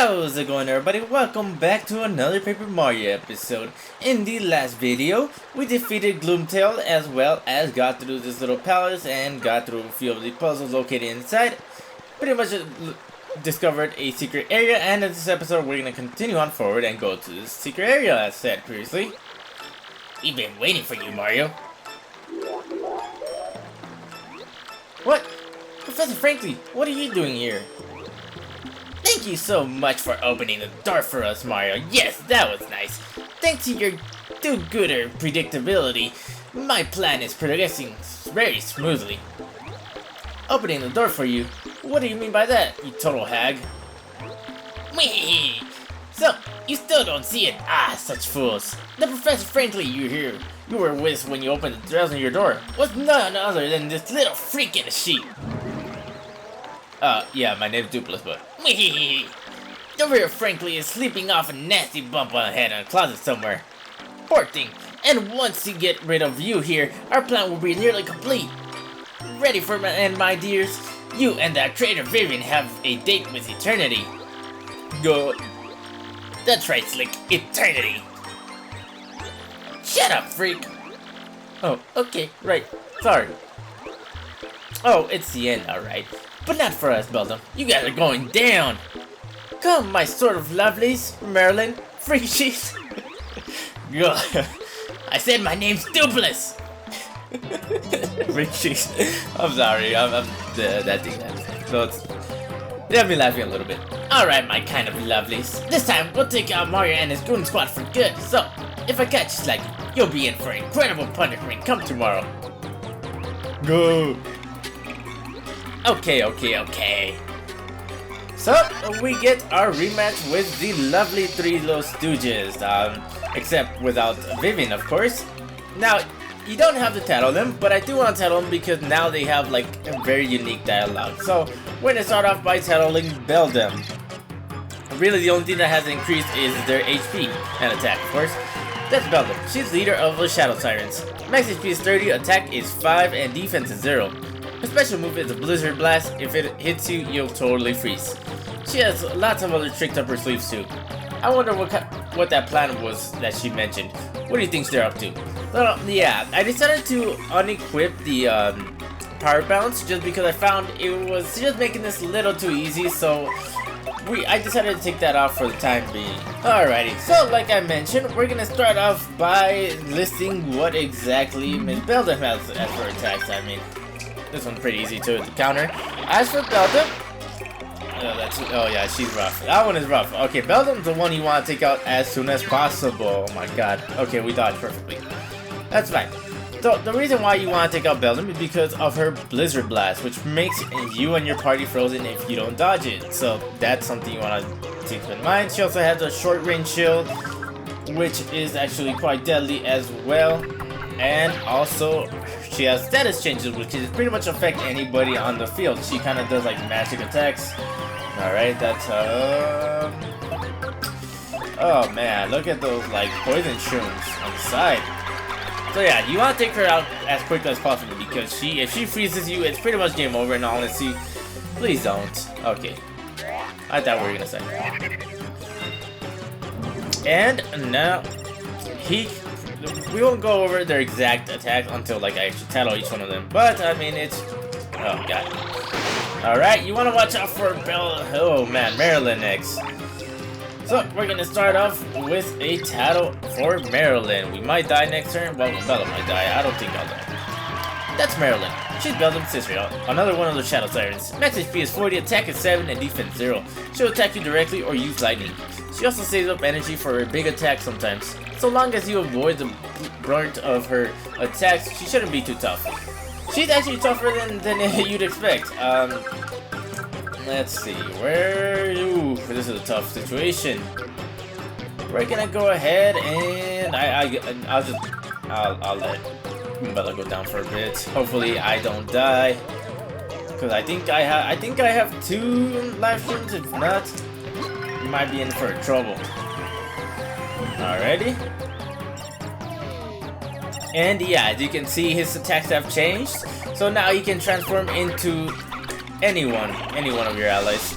How's it going, everybody? Welcome back to another Paper Mario episode. In the last video, we defeated Gloomtail as well as got through this little palace and got through a few of the puzzles located inside. Pretty much discovered a secret area, and in this episode we're going to continue on forward and go to this secret area as said previously. We've been waiting for you, Mario. What? Professor Franklin, what are you doing here? Thank you so much for opening the door for us, Mario. Yes, that was nice. Thanks to your do-gooder predictability, my plan is progressing very smoothly. Opening the door for you? What do you mean by that, you total hag? Whee! So, you still don't see it? Ah, such fools. The Professor Franklin you were with when you opened the doors on your door was none other than this little freak in a sheet. Yeah, my name's Doopliss, but... The real Franklin is sleeping off a nasty bump on the head in a closet somewhere. Poor thing. And once we get rid of you here, our plan will be nearly complete. Ready for my end, my dears? You and that traitor Vivian have a date with eternity. Go. That's right, Slick. Eternity. Shut up, freak. Oh, okay, right. Sorry. Oh, it's the end, alright. But not for us, Beldam. You guys are going down. Come, my sort of lovelies, Marilyn, freak sheets. I said my name's Doopliss. Freak sheets. I'm sorry. I'm that thing. So it's me laughing a little bit. All right, my kind of lovelies. This time we'll take out Mario and his goon squad for good. So if I catch you slacking, you'll be in for incredible punishment come tomorrow. Go. Okay. So, we get our rematch with the lovely three little stooges, except without Vivian, of course. Now, you don't have to tattle them, but I do want to tattle them because now they have, like, a very unique dialogue. So, we're going to start off by tattling Beldam. Really, the only thing that has increased is their HP and attack, of course. That's Beldam. She's leader of the Shadow Sirens. Max HP is 30, attack is 5, and defense is 0. Her special move is a Blizzard Blast. If it hits you, you'll totally freeze. She has lots of other tricks up her sleeves too. I wonder what that plan was that she mentioned. What do you think they're up to? Well, yeah, I decided to unequip the power bounce just because I found it was just making this a little too easy, so I decided to take that off for the time being. Alrighty, so like I mentioned, we're gonna start off by listing what exactly Miss Beldam has as for attacks. I mean, this one's pretty easy to counter. As for Beldam, oh yeah, she's rough. That one is rough. Okay, Beldam's the one you want to take out as soon as possible. Oh my god. Okay, we dodged perfectly. That's fine. So the reason why you want to take out Beldam is because of her Blizzard Blast, which makes you and your party frozen if you don't dodge it. So that's something you want to keep in mind. She also has a short range shield, which is actually quite deadly as well. And also, she has status changes, which is pretty much affect anybody on the field. She kind of does like magic attacks. Alright, that's oh man, look at those like poison shrooms on the side. So yeah, you want to take her out as quickly as possible because if she freezes you, it's pretty much game over in all honesty. Please don't. Okay. I thought we were gonna say. And now we won't go over their exact attack until like I actually tattle each one of them. But I mean it's oh god. Alright, you wanna watch out for Marilyn next. So we're gonna start off with a tattle for Marilyn. We might die next turn. Well, Bella might die. I don't think I'll die. That's Marilyn. She's Beldam's sister, another one of the Shadow Sirens. Max HP is 40, attack is 7, and defense 0. She'll attack you directly or use lightning. She also saves up energy for her big attack sometimes. So long as you avoid the brunt of her attacks, she shouldn't be too tough. She's actually tougher than you'd expect. Let's see, ooh, this is a tough situation. We're gonna go ahead and I'll let Goombella go down for a bit. Hopefully I don't die, because I think I have 2 life streams. If not, you might be in for trouble. Alrighty. And yeah, as you can see, his attacks have changed. So now he can transform into any one of your allies.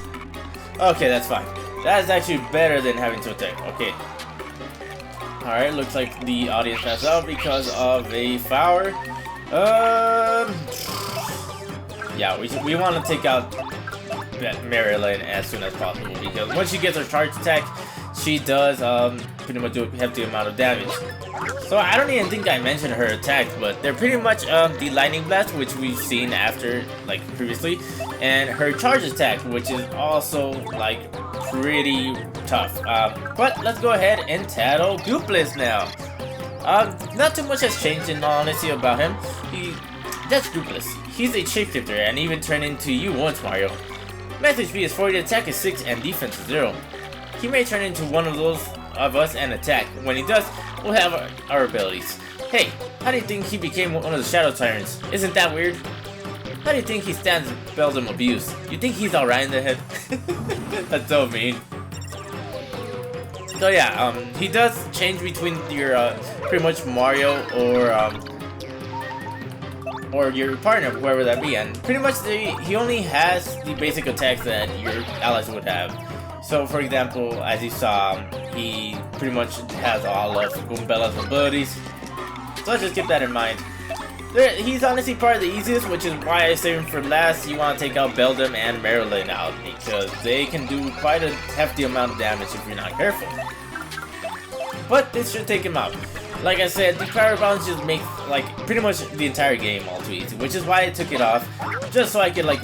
Okay, that's fine. That is actually better than having to attack. Okay. Alright, looks like the audience passed out because of a flower. Yeah, we want to take out Marilyn as soon as possible, because once she gets her charge attack, she does pretty much do a hefty amount of damage. So I don't even think I mentioned her attacks, but they're pretty much the lightning blast, which we've seen after, like, previously, and her charge attack, which is also, like, pretty tough. But let's go ahead and tattle Doopliss now. Not too much has changed in all honesty about him. That's Doopliss. He's a shapeshifter and even turned into you once, Mario. Max HP is 40, attack is 6, and defense is 0. He may turn into one of those of us and attack. When he does, we'll have our abilities. Hey, how do you think he became one of the Shadow Sirens? Isn't that weird? How do you think he stands Beldam abuse? You think he's alright in the head? That's so mean. So yeah, he does change between your pretty much Mario or your partner, whoever that be, and pretty much he only has the basic attacks that your allies would have. So for example, as you saw, he pretty much has all of Goombella's abilities. So let's just keep that in mind. He's honestly probably the easiest, which is why I save him for last. You want to take out Beldam and Marilyn out, because they can do quite a hefty amount of damage if you're not careful. But this should take him out. Like I said, the power bounce just makes, like, pretty much the entire game all too easy, which is why I took it off, just so I could, like,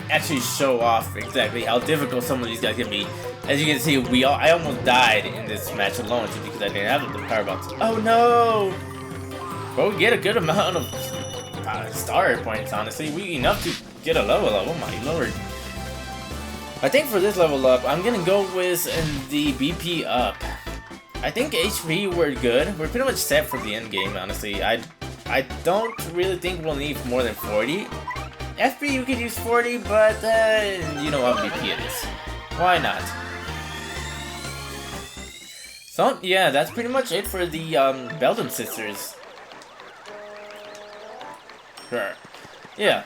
actually show off exactly how difficult some of these guys can be. As you can see, I almost died in this match alone just because I didn't have the power bounce. Oh no! But we get a good amount of star points, honestly. Enough to get a level up. Oh my lord. I think for this level up, I'm gonna go with the BP up. I think HP we're good. We're pretty much set for the end game, honestly. I don't really think we'll need more than 40. FP you could use 40, but you know what BP it is. Why not? So yeah, that's pretty much it for the Beldam sisters. Sure. Yeah.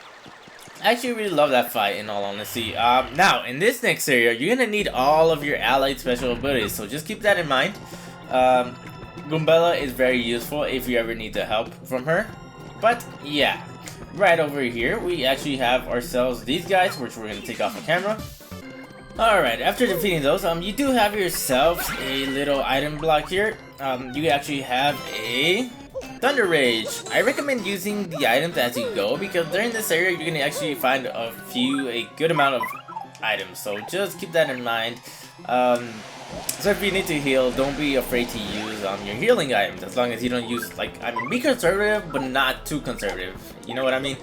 I actually really love that fight, in all honesty. Now, in this next area, you're gonna need all of your allied special abilities, so just keep that in mind. Goombella is very useful if you ever need the help from her. But, yeah. Right over here, we actually have ourselves these guys, which we're gonna take off the camera. Alright, after defeating those, you do have yourselves a little item block here. You actually have a Thunder Rage. I recommend using the items as you go, because during this area you're gonna actually find a good amount of items, so just keep that in mind. So if you need to heal, don't be afraid to use your healing items, as long as you don't use, like, be conservative, but not too conservative, you know what I mean?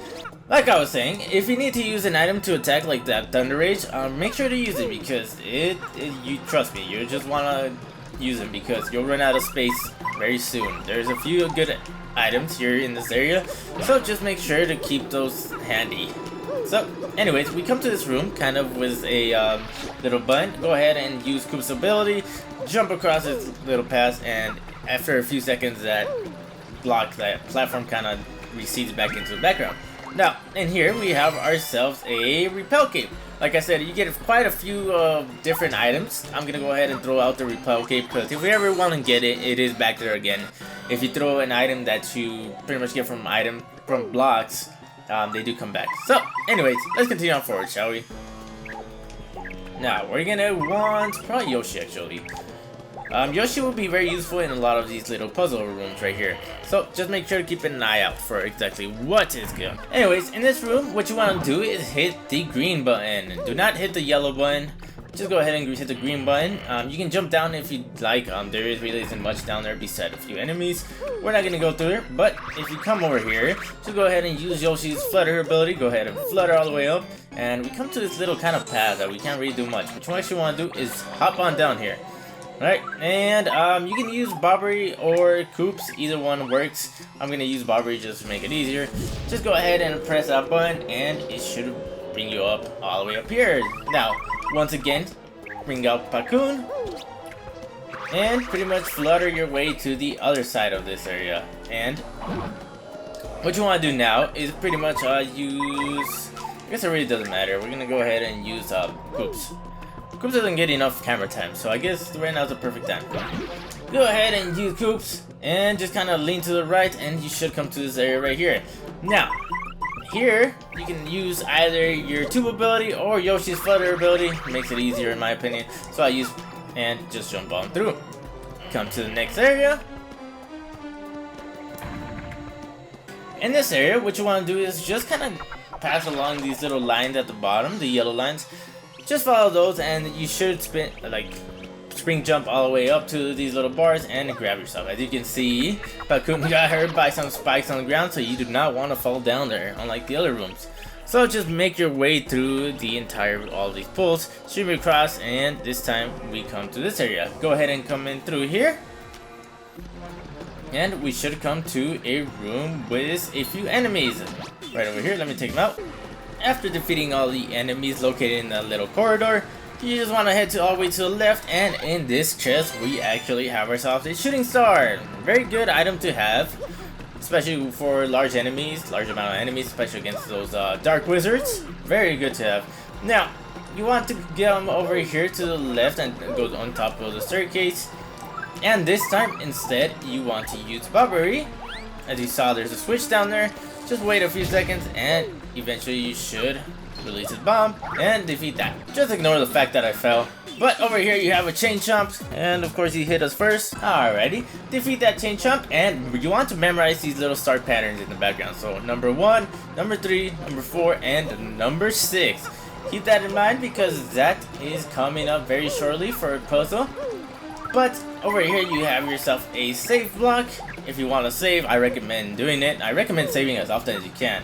Like I was saying, if you need to use an item to attack like that Thunder Rage, make sure to use it, because you trust me, you just wanna use them, because you'll run out of space very soon. There's a few good items here in this area, so just make sure to keep those handy. So, anyways, we come to this room, kind of with a little button. Go ahead and use Coop's ability, jump across this little pass, and after a few seconds, that platform kind of recedes back into the background. Now, in here, we have ourselves a repel cape. Like I said, you get quite a few different items. I'm gonna go ahead and throw out the repel cape, because if we ever want to get it, it is back there again. If you throw an item that you pretty much get from blocks, they do come back. So, anyways, let's continue on forward, shall we? Now, we're gonna want probably Yoshi, actually. Yoshi will be very useful in a lot of these little puzzle rooms right here. So, just make sure to keep an eye out for exactly what is good. Anyways, in this room, what you want to do is hit the green button. Do not hit the yellow button. Just go ahead and hit the green button. You can jump down if you'd like. There really isn't much down there beside a few enemies. We're not going to go through it, but if you come over here, just go ahead and use Yoshi's flutter ability. Go ahead and flutter all the way up. And we come to this little kind of path that we can't really do much. What you actually want to do is hop on down here. Alright, and you can use Bobbery or Coops, either one works. I'm going to use Bobbery just to make it easier. Just go ahead and press that button, and it should bring you up all the way up here. Now, once again, bring out Pacoon, and pretty much flutter your way to the other side of this area. And what you want to do now is pretty much use, I guess it really doesn't matter, we're going to go ahead and use Coops. Koops doesn't get enough camera time, so I guess right now is the perfect time. Go ahead and use Koops and just kind of lean to the right, and you should come to this area right here. Now, here you can use either your tube ability or Yoshi's flutter ability. Makes it easier in my opinion. So I use and just jump on through. Come to the next area. In this area, what you want to do is just kind of pass along these little lines at the bottom, the yellow lines. Just follow those, and you should spring jump all the way up to these little bars and grab yourself. As you can see, Pakun got hurt by some spikes on the ground, so you do not want to fall down there, unlike the other rooms. So just make your way through the all these pulls, stream across, and this time we come to this area. Go ahead and come in through here. And we should come to a room with a few enemies. Right over here, let me take them out. After defeating all the enemies located in that little corridor, you just want to head all the way to the left, and in this chest we actually have ourselves a shooting star. Very good item to have, especially for large amount of enemies, especially against those dark wizards. Very good to have. Now, you want to get them over here to the left and go on top of the staircase. And this time, instead, you want to use Bobbery. As you saw, there's a switch down there. Just wait a few seconds, and eventually you should release his bomb and defeat that. Just ignore the fact that I fell. But over here you have a chain chomp, and of course he hit us first. Alrighty, defeat that chain chomp, and you want to memorize these little start patterns in the background. So number 1, number 3, number 4, and number 6. Keep that in mind because that is coming up very shortly for a puzzle. But over here you have yourself a save block. If you want to save, I recommend doing it. I recommend saving as often as you can.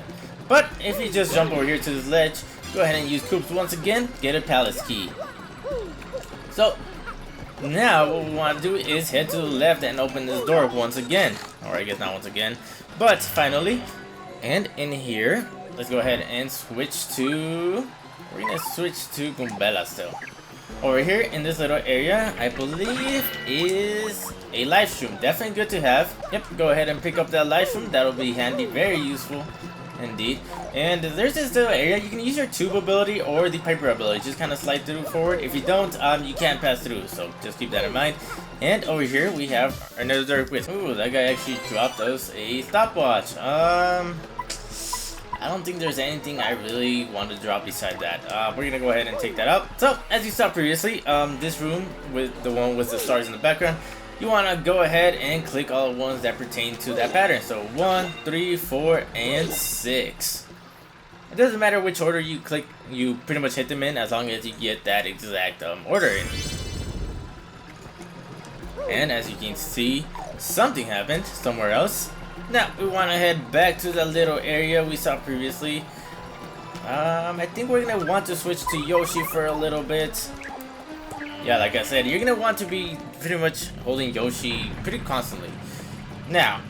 But if you just jump over here to this ledge, go ahead and use Koops once again, get a palace key. So now what we want to do is head to the left and open this door once again. Or I guess not once again, but finally. And in here, let's go ahead and switch to... We're going to switch to Goombella still. Over here in this little area, I believe is a live stream. Definitely good to have. Yep, go ahead and pick up that live stream. That'll be handy, very useful indeed. And there's this little area. You can use your tube ability or the piper ability. Just kind of slide through forward. If you don't, you can't pass through. So just keep that in mind. And over here we have another quiz. Ooh, that guy actually dropped us a stopwatch. I don't think there's anything I really want to drop beside that. We're gonna go ahead and take that out. So, as you saw previously, this room with the one with the stars in the background, you want to go ahead and click all the ones that pertain to that pattern. So 1, 3, 4, and 6. It doesn't matter which order you click, you pretty much hit them in as long as you get that exact order in. And as you can see, something happened somewhere else. Now, we want to head back to the little area we saw previously. I think we're going to want to switch to Yoshi for a little bit. Yeah, like I said, you're going to want to be pretty much holding Yoshi pretty constantly. Now,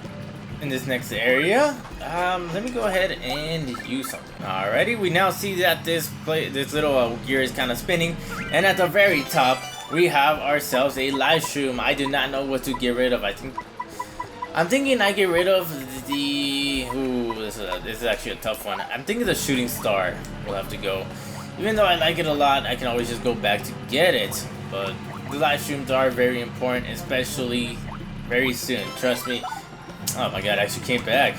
in this next area, let me go ahead and use something. Alrighty, we now see that this little gear is kind of spinning. And at the very top, we have ourselves a live stream. I do not know what to get rid of. I'm thinking I get rid of the... Ooh, this is actually a tough one. I'm thinking the shooting star will have to go. Even though I like it a lot, I can always just go back to get it. But the live streams are very important, especially very soon. Trust me. Oh my god, I actually came back.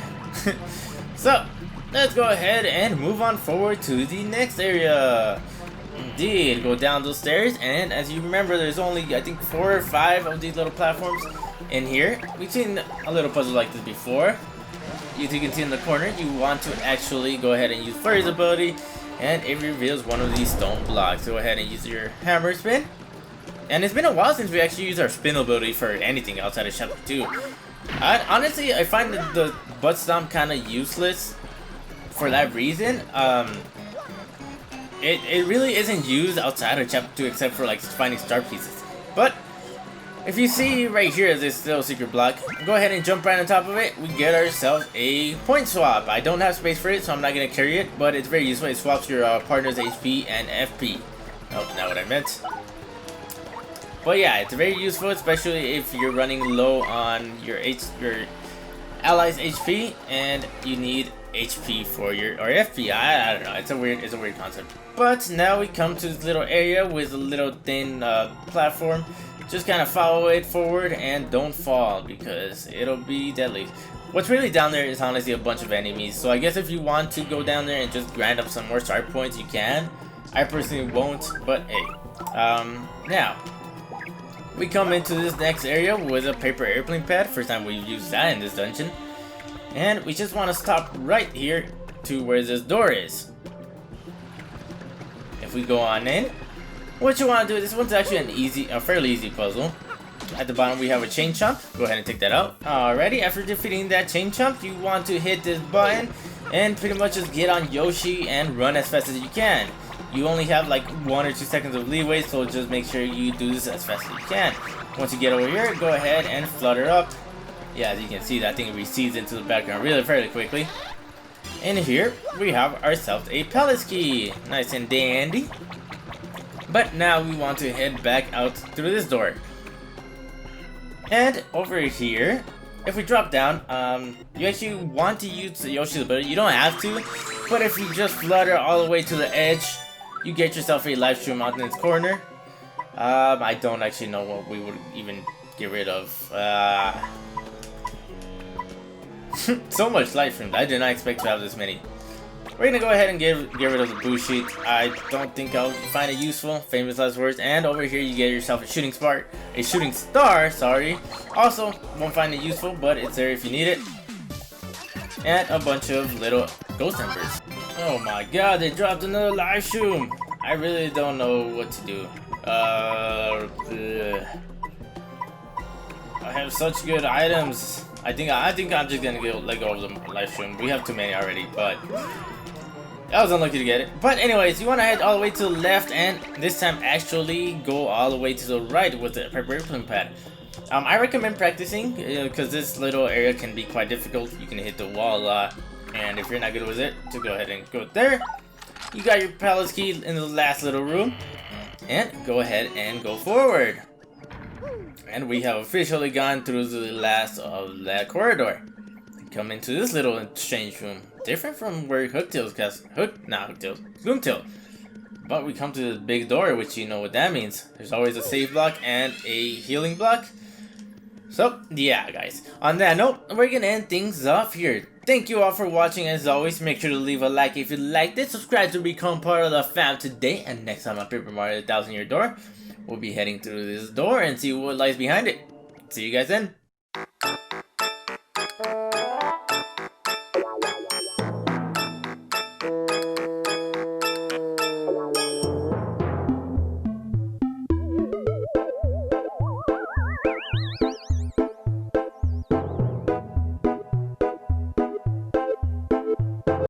So, let's go ahead and move on forward to the next area. Indeed, go down those stairs, and as you remember, there's only, I think, 4 or 5 of these little platforms in here. We've seen a little puzzle like this before. As you can see in the corner, you want to actually go ahead and use Flurry's ability, and it reveals one of these stone blocks. Go ahead and use your hammer spin. And it's been a while since we actually used our spin ability for anything outside of Chapter 2. Honestly, I find the butt stomp kind of useless for that reason. It really isn't used outside of Chapter 2 except for like finding star pieces. But if you see right here this little secret block, go ahead and jump right on top of it. We get ourselves a point swap. I don't have space for it, so I'm not going to carry it, but it's very useful. It swaps your partner's HP and FP. Oh, not what I meant. But yeah, it's very useful, especially if you're running low on your allies' HP and you need HP for your FP. I don't know. It's a weird concept. But now we come to this little area with a little thin platform. Just kind of follow it forward and don't fall because it'll be deadly. What's really down there is honestly a bunch of enemies, so I guess if you want to go down there and just grind up some more star points, you can. I personally won't, but hey. Now, we come into this next area with a paper airplane pad. First time we've used that in this dungeon. And we just want to stop right here to where this door is. If we go on in, what you want to do, this one's actually a fairly easy puzzle. At the bottom we have a chain chomp. Go ahead and take that out. Alrighty, after defeating that chain chomp, you want to hit this button and pretty much just get on Yoshi and run as fast as you can. You only have like 1 or 2 seconds of leeway, so just make sure you do this as fast as you can. Once you get over here, go ahead and flutter up. Yeah, as you can see, that thing recedes into the background fairly quickly. And here we have ourselves a palace key. Nice and dandy. But now we want to head back out through this door. And over here, if we drop down, you actually want to use Yoshi's ability. You don't have to, but if you just flutter all the way to the edge, you get yourself a life stream out in this corner. I don't actually know what we would even get rid of. So much life stream. I did not expect to have this many. We're gonna go ahead and get rid of the boost sheet. I don't think I'll find it useful. Famous last words. And over here you get yourself a shooting star, sorry. Also, won't find it useful, but it's there if you need it. And a bunch of little ghost embers. Oh my god, they dropped another live stream. I really don't know what to do. I have such good items. I think I'm just gonna let go of the live stream. We have too many already, but I was unlucky to get it. But anyways, you want to head all the way to the left and this time actually go all the way to the right with the paper airplane pad. I recommend practicing because this little area can be quite difficult. You can hit the wall a lot, and if you're not good with it, just go ahead and go there. You got your palace key in the last little room, and go ahead and go forward. And we have officially gone through the last of that corridor. Come into this little exchange room. Different from where Gloomtail. But we come to this big door, which you know what that means. There's always a save block and a healing block. So, yeah guys. On that note, we're gonna end things off here. Thank you all for watching. As always, make sure to leave a like if you liked it. Subscribe to become part of the fam today. And next time on Paper Mario 1000 Year Door, we'll be heading through this door and see what lies behind it. See you guys then.